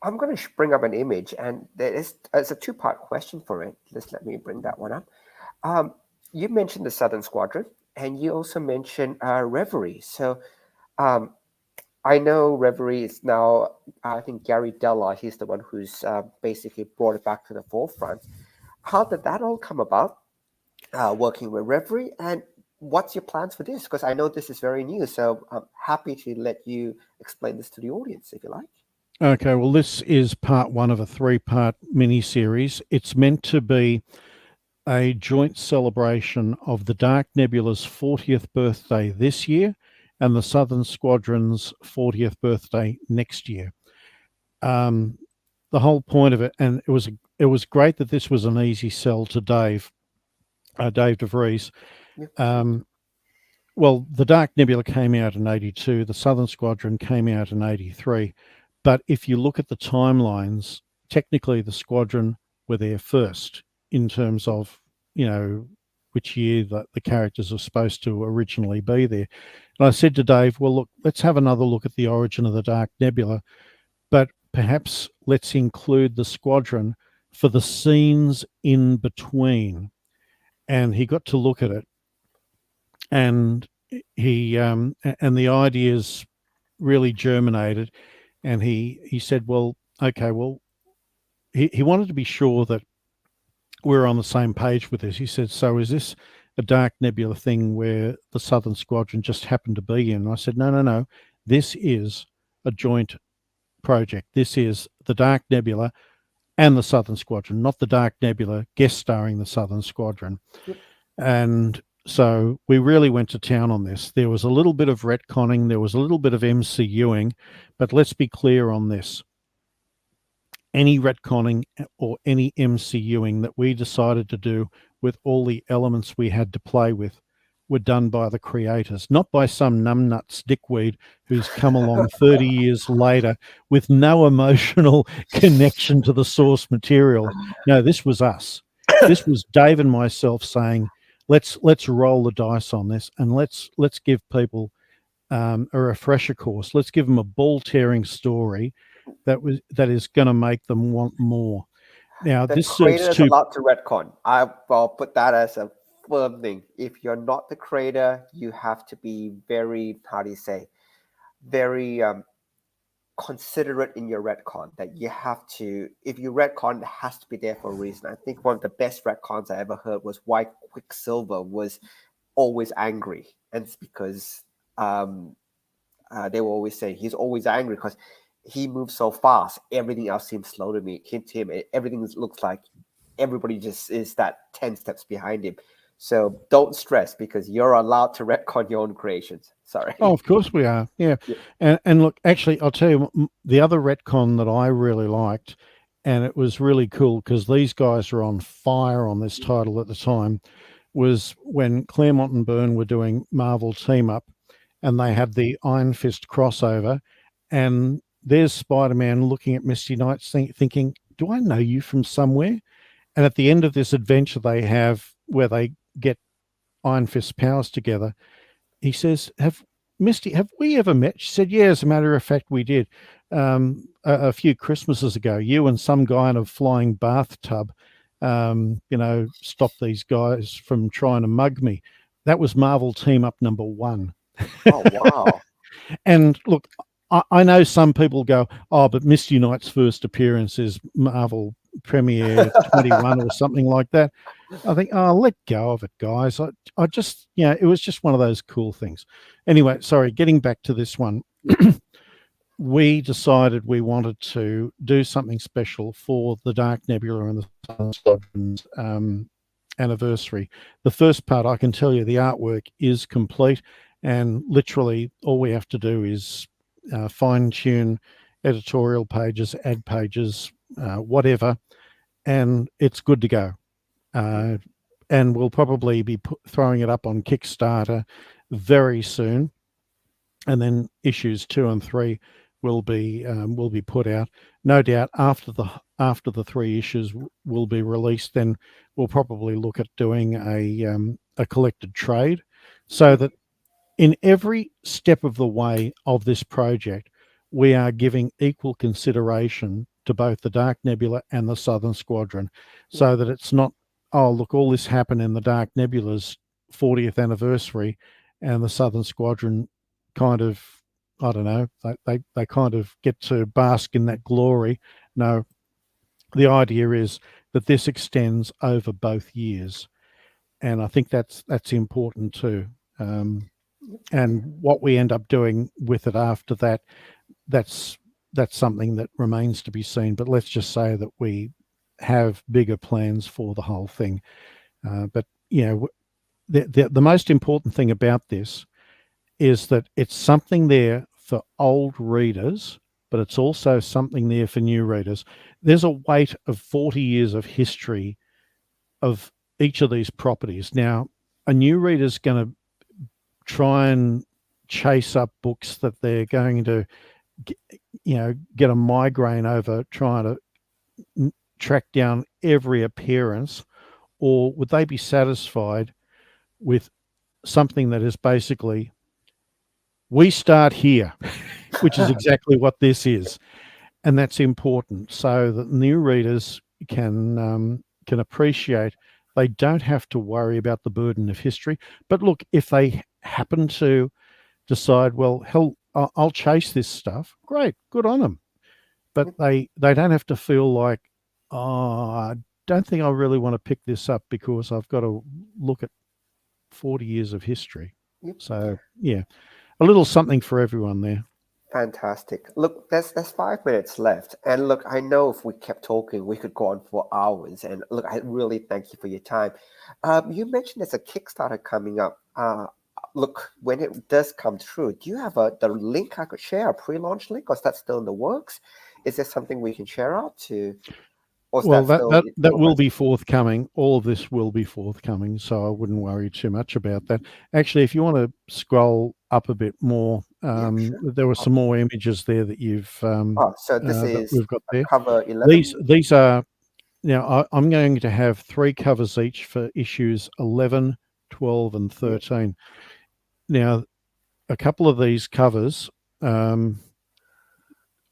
I'm going to bring up an image, and it's a two-part question for it. Just let me bring that one up. You mentioned the Southern Squadron, and you also mentioned Reverie. So I know Reverie is now, I think Gary Della, he's the one who's basically brought it back to the forefront. How did that all come about, working with Reverie? And what's your plans for this? Because I know this is very new, so I'm happy to let you explain this to the audience, if you like. Okay, well, this is part one of a 3-part mini-series. It's meant to be a joint celebration of the Dark Nebula's 40th birthday this year and the Southern Squadron's 40th birthday next year. The whole point of it, and it was great that this was an easy sell to Dave DeVries. Well, the Dark Nebula came out in 82, the Southern Squadron came out in 83. But if you look at the timelines, technically the Squadron were there first in terms of, which year the characters are supposed to originally be there. And I said to Dave, well, look, let's have another look at the origin of the Dark Nebula, but perhaps let's include the Squadron for the scenes in between. And he got to look at it, and and the ideas really germinated, and he said, well, okay, well, he wanted to be sure that we're on the same page with this. He said, so is this a dark nebula thing where the Southern Squadron just happened to be in? And I said, no, no, no. This is a joint project. This is the Dark Nebula and the Southern Squadron, not the Dark Nebula guest starring the Southern Squadron. Yep. And so we really went to town on this. There was a little bit of retconning, there was a little bit of MCUing, but let's be clear on this. Any retconning or any MCUing that we decided to do with all the elements we had to play with were done by the creators, not by some numbnuts dickweed who's come along 30 years later with no emotional connection to the source material. No, this was us. This was Dave and myself saying, let's roll the dice on this, and let's give people a refresher course. Let's give them a ball-tearing story that is going to make them want more. Now, the this creator serves is allowed to retcon. I'll put that as a firm thing. If you're not the creator, you have to be very, how do you say, very considerate in your retcon. That you have to, if you retcon, it has to be there for a reason. I think one of the best retcons I ever heard was why Quicksilver was always angry, and it's because they will always say he's always angry because he moves so fast. Everything else seems slow to me. To him, everything looks like everybody just is that 10 steps behind him. So don't stress, because you're allowed to retcon your own creations. Sorry. Oh, of course we are. Yeah. And look, actually, I'll tell you the other retcon that I really liked, and it was really cool because these guys were on fire on this title at the time, was when Claremont and Byrne were doing Marvel Team Up, and they had the Iron Fist crossover, and there's Spider-Man looking at Misty Knight thinking, do I know you from somewhere? And at the end of this adventure they have where they get Iron Fist powers together, he says, Misty, have we ever met? She said, yeah, as a matter of fact, we did. A few Christmases ago, you and some guy in a flying bathtub, stopped these guys from trying to mug me. That was Marvel Team Up #1. Oh, wow. And look, I know some people go, oh, but Misty Knight's first appearance is Marvel Premiere 21 or something like that. I think, oh, let go of it, guys. I just, it was just one of those cool things. Anyway, sorry, getting back to this one. We decided we wanted to do something special for the Dark Nebula and the Southern Squadron's anniversary. The first part, I can tell you, the artwork is complete, and literally all we have to do is fine-tune editorial pages, ad pages, whatever, and it's good to go. And we'll probably be throwing it up on Kickstarter very soon, and then issues 2 and 3 will be put out. No doubt after the 3 issues will be released, then we'll probably look at doing a collected trade, so that in every step of the way of this project, we are giving equal consideration to both the Dark Nebula and the Southern Squadron, so that it's not, oh, look, all this happened in the Dark Nebula's 40th anniversary, and the Southern Squadron kind of, I don't know, they kind of get to bask in that glory. No, the idea is that this extends over both years, and I think that's important too. And what we end up doing with it after that, that's something that remains to be seen. But let's just say that we have bigger plans for the whole thing. But the most important thing about this is that it's something there for old readers, but it's also something there for new readers. There's a weight of 40 years of history of each of these properties. Now, a new reader's going to try and chase up books that they're going to get a migraine over trying to track down every appearance, or would they be satisfied with something that is basically, we start here, which is exactly what this is, and that's important, so that new readers can appreciate they don't have to worry about the burden of history. But look, if they happen to decide, well, hell, I'll chase this stuff. Great, good on them. But they don't have to feel like, oh, I don't think I really want to pick this up because I've got to look at 40 years of history. So, yeah, a little something for everyone there. Fantastic. Look, there's 5 minutes left. And look, I know if we kept talking, we could go on for hours. And look, I really thank you for your time. You mentioned there's a Kickstarter coming up. Look, when it does come through, do you have the link I could share, a pre-launch link, or is that still in the works? Is there something we can share out to? Well, that will be forthcoming. All of this will be forthcoming, so I wouldn't worry too much about that. Actually, if you want to scroll up a bit more, sure. there were some more images there that you've so this that is we've got there. cover 11. These are now. I'm going to have 3 covers each for issues 11, 12, and 13. Now, a couple of these covers.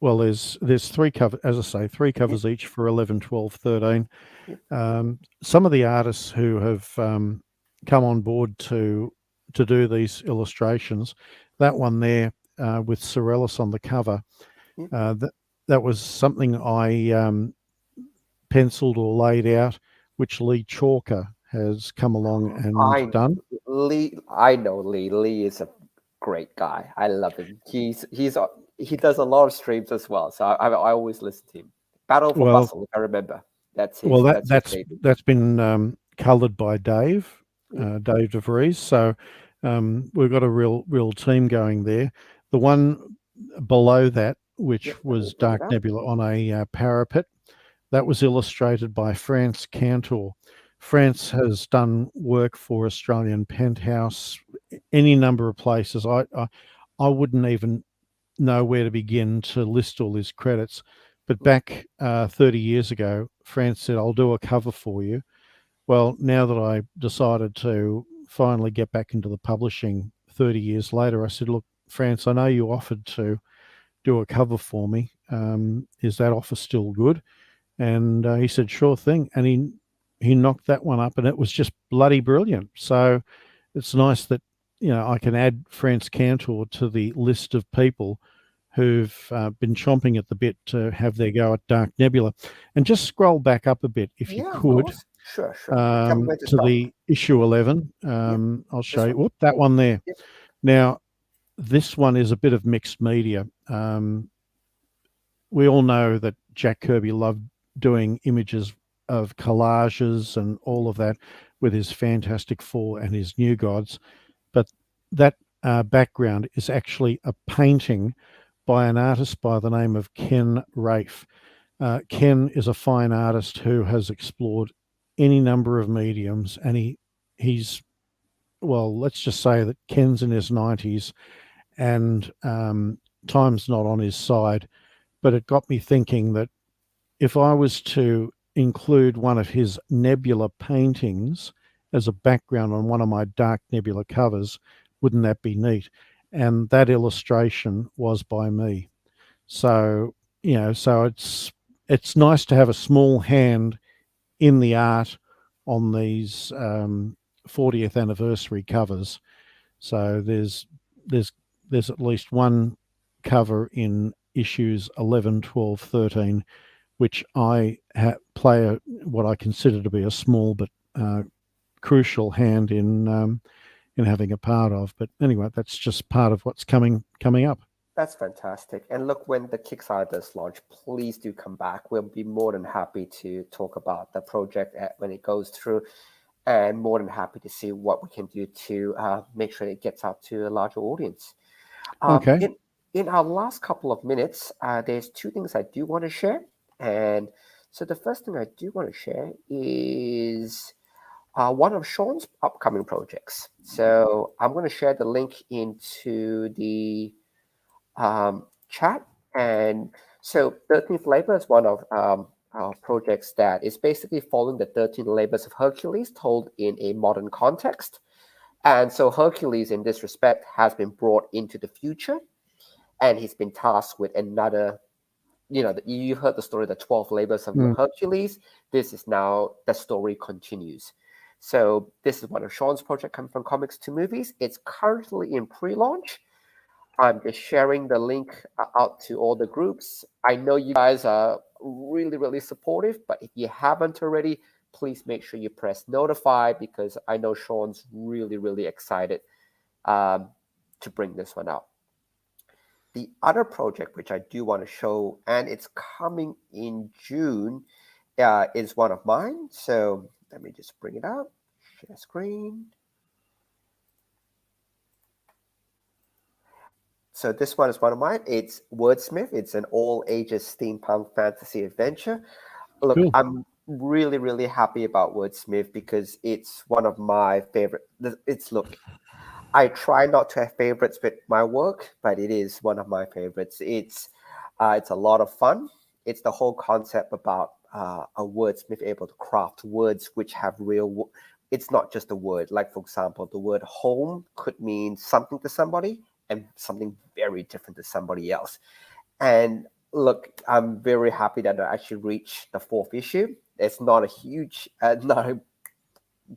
Well, there's 3 covers, as I say, 3 covers each for 11, 12, 13. Some of the artists who have come on board to do these illustrations, that one there with Sorellis on the cover, that was something I penciled or laid out, which Lee Chalker has come along and done. I know Lee. Lee is a great guy. I love him. He does a lot of streams as well, so I always listen to him. Battle for Bustle, if I remember. That's been coloured by Dave DeVries. So we've got a real team going there. The one below that, which was Dark Nebula on a parapet, that was illustrated by France Cantor. France has done work for Australian Penthouse, any number of places. I wouldn't even know where to begin to list all his credits. But back 30 years ago, France said, I'll do a cover for you. Well, now that I decided to finally get back into the publishing 30 years later, I said, look, France, I know you offered to do a cover for me. Is that offer still good? And he said, sure thing. And he knocked that one up, and it was just bloody brilliant. So it's nice that, I can add France Cantor to the list of people who've been chomping at the bit to have their go at Dark Nebula. And just scroll back up a bit, if you could. Sure. To the issue 11. I'll show you. Whoop, that one there. Now, this one is a bit of mixed media. We all know that Jack Kirby loved doing images of collages and all of that with his Fantastic Four and his New Gods. But that background is actually a painting by an artist by the name of Ken Rafe. Ken is a fine artist who has explored any number of mediums, and he's well, let's just say that Ken's in his 90s and time's not on his side. But it got me thinking that if I was to include one of his Nebula paintings as a background on one of my Dark Nebula covers, wouldn't that be neat? And that illustration was by me. So, so it's nice to have a small hand in the art on these 40th anniversary covers. So there's at least one cover in issues 11, 12, 13, which I play what I consider to be a small but crucial hand in having a part of. But anyway, that's just part of what's coming up. That's fantastic. And look, when the Kickstarter does launch, please do come back. We'll be more than happy to talk about the project when it goes through, and more than happy to see what we can do to make sure it gets out to a larger audience. Okay. In our last couple of minutes, there's 2 things I do want to share. And so the first thing I do want to share is one of Shaun's upcoming projects. So I'm going to share the link into the chat. And so 13th Labor is one of our projects that is basically following the 13 labors of Hercules told in a modern context. And so Hercules, in this respect, has been brought into the future, and he's been tasked with another, you heard the story, the 12 labors of Hercules. This is now, the story continues. So this is one of Shaun's project coming from COMICS2MOVIES. It's currently in pre-launch. I'm just sharing the link out to all the groups. I know you guys are really, really supportive, but if you haven't already, please make sure you press notify, because I know Shaun's really, really excited to bring this one out. The other project which I do want to show, and it's coming in June, is one of mine. So let me just bring it up, share screen. So this one is one of mine. It's Wordsmith. It's an all ages steampunk fantasy adventure. Look, cool. I'm really, really happy about Wordsmith because it's one of my favorite. Look, I try not to have favorites with my work, but it is one of my favorites. It's a lot of fun. It's the whole concept about a wordsmith able to craft words which have real. It's not just a word. Like, for example, the word home could mean something to somebody and something very different to somebody else. And look, I'm very happy that I actually reached the 4th issue. It's not a huge, not a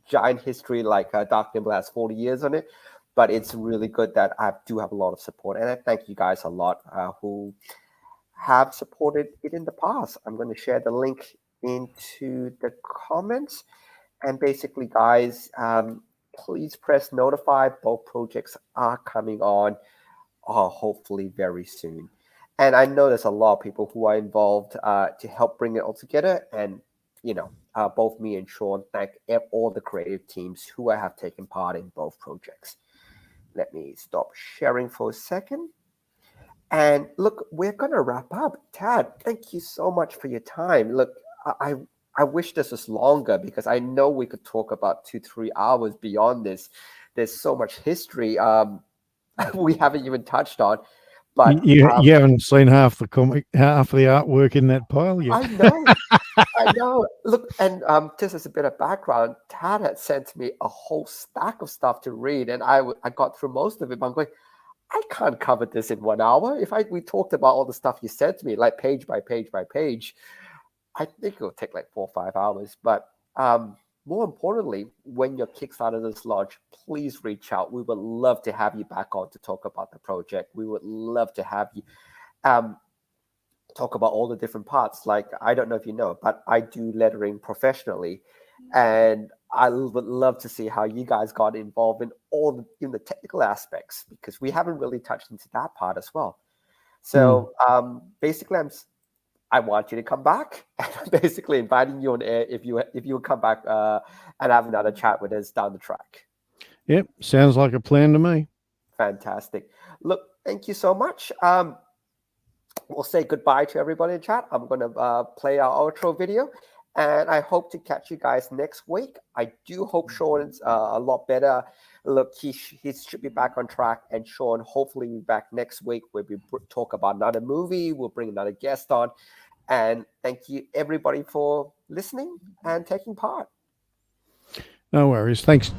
giant history like Dark Nebula has 40 years on it, but it's really good that I do have a lot of support. And I thank you guys a lot who have supported it in the past. I'm going to share the link into the comments. And basically, guys, please press notify. Both projects are coming on hopefully very soon. And I know there's a lot of people who are involved to help bring it all together. And, both me and Shaun thank all the creative teams who have taken part in both projects. Let me stop sharing for a second. And look, we're going to wrap up. Tad, thank you so much for your time. Look, I wish this was longer because I know we could talk about 2-3 hours beyond this. There's so much history we haven't even touched on. But you haven't seen half the artwork in that pile yet. I know. I know. Look, and just as a bit of background, Tad had sent me a whole stack of stuff to read, and I got through most of it. But I'm going, I can't cover this in 1 hour. If we talked about all the stuff you sent to me, like page by page by page, I think it'll take like 4 or 5 hours. But more importantly, when your Kickstarter is launched, please reach out. We would love to have you back on to talk about the project. We would love to have you talk about all the different parts. Like, I don't know if you know, but I do lettering professionally. And I would love to see how you guys got involved in all the technical aspects, because we haven't really touched into that part as well. So basically, I want you to come back. And I'm basically inviting you on air if you would come back and have another chat with us down the track. Yep, sounds like a plan to me. Fantastic. Look, thank you so much. We'll say goodbye to everybody in chat. I'm going to play our outro video. And I hope to catch you guys next week. I do hope Shaun's a lot better. Look, he should be back on track. And Shaun, hopefully, will be back next week where we talk about another movie. We'll bring another guest on. And thank you, everybody, for listening and taking part. No worries. Thanks.